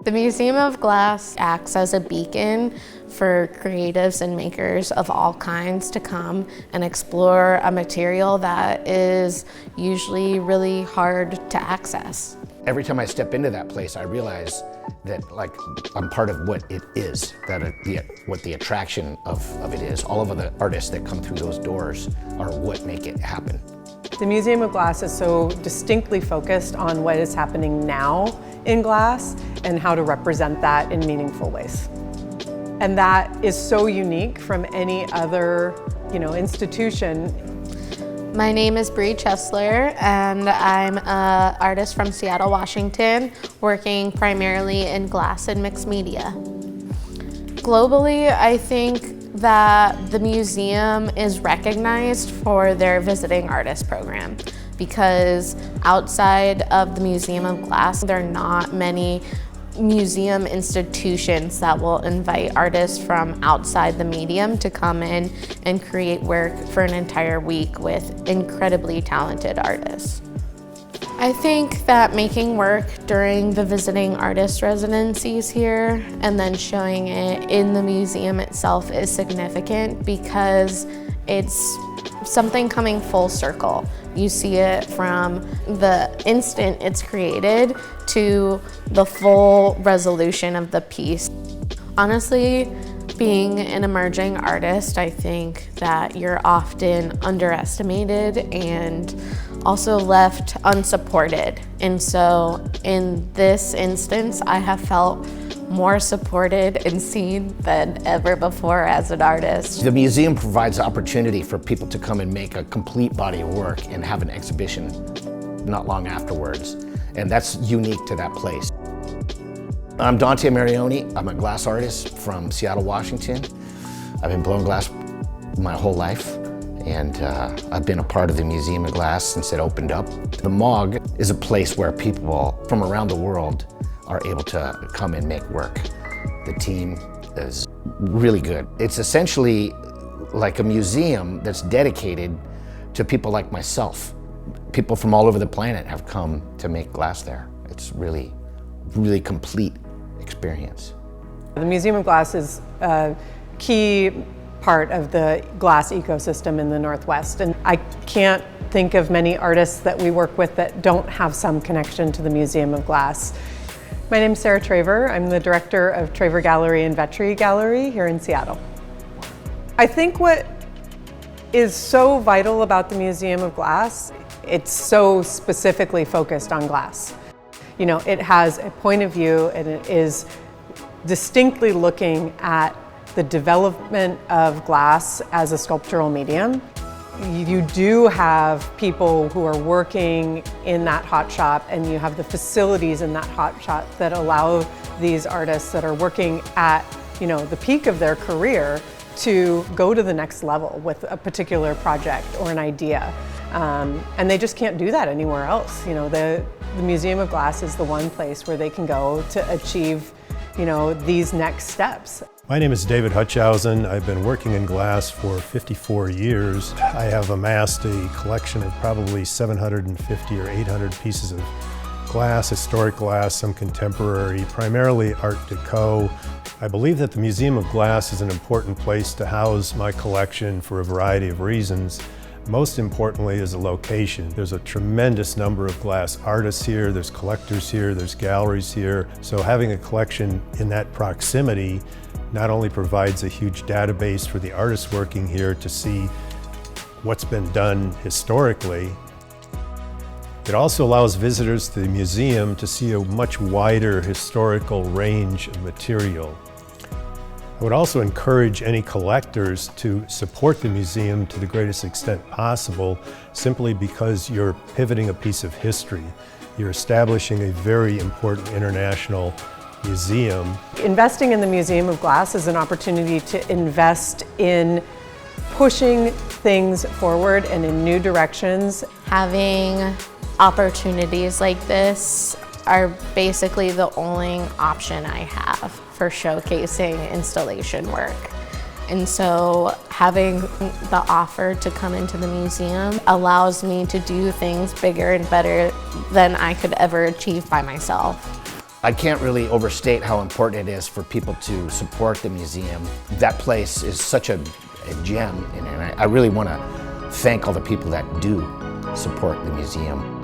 The Museum of Glass acts as a beacon for creatives and makers of all kinds to come and explore a material that is usually really hard to access. Every time I step into that place, I realize that I'm part of what it is, what the attraction of it is. All of the artists that come through those doors are what make it happen. The Museum of Glass is so distinctly focused on what is happening now in glass and how to represent that in meaningful ways. And that is so unique from any other, institution. My name is Bree Chesler, and I'm an artist from Seattle, Washington, working primarily in glass and mixed media. Globally, I think that the museum is recognized for their visiting artist program, because outside of the Museum of Glass, there are not many museum institutions that will invite artists from outside the medium to come in and create work for an entire week with incredibly talented artists. I think that making work during the visiting artist residencies here and then showing it in the museum itself is significant because it's something coming full circle. You see it from the instant it's created to the full resolution of the piece. Honestly, being an emerging artist, I think that you're often underestimated and also left unsupported. And so in this instance, I have felt more supported and seen than ever before as an artist. The museum provides opportunity for people to come and make a complete body of work and have an exhibition not long afterwards. And that's unique to that place. I'm Dante Marioni. I'm a glass artist from Seattle, Washington. I've been blowing glass my whole life, and I've been a part of the Museum of Glass since it opened up. The MOG is a place where people from around the world are able to come and make work. The team is really good. It's essentially like a museum that's dedicated to people like myself. People from all over the planet have come to make glass there. It's really complete experience. The Museum of Glass is a key part of the glass ecosystem in the Northwest, and I can't think of many artists that we work with that don't have some connection to the Museum of Glass. My name is Sarah Traver. I'm the director of Traver Gallery and Vetri Gallery here in Seattle. I think what is so vital about the Museum of Glass, it's so specifically focused on glass. It has a point of view, and it is distinctly looking at the development of glass as a sculptural medium. You do have people who are working in that hot shop, and you have the facilities in that hot shop that allow these artists that are working at the peak of their career to go to the next level with a particular project or an idea. And they just can't do that anywhere else. The Museum of Glass is the one place where they can go to achieve these next steps. My name is David Hutchhausen. I've been working in glass for 54 years. I have amassed a collection of probably 750 or 800 pieces of glass, historic glass, some contemporary, primarily Art Deco. I believe that the Museum of Glass is an important place to house my collection for a variety of reasons. Most importantly is the location. There's a tremendous number of glass artists here, there's collectors here, there's galleries here. So having a collection in that proximity not only provides a huge database for the artists working here to see what's been done historically, it also allows visitors to the museum to see a much wider historical range of material. I would also encourage any collectors to support the museum to the greatest extent possible, simply because you're pivoting a piece of history. You're establishing a very important international museum. Investing in the Museum of Glass is an opportunity to invest in pushing things forward and in new directions. Having opportunities like this are basically the only option I have for showcasing installation work. And so having the offer to come into the museum allows me to do things bigger and better than I could ever achieve by myself. I can't really overstate how important it is for people to support the museum. That place is such a gem, and I really want to thank all the people that do support the museum.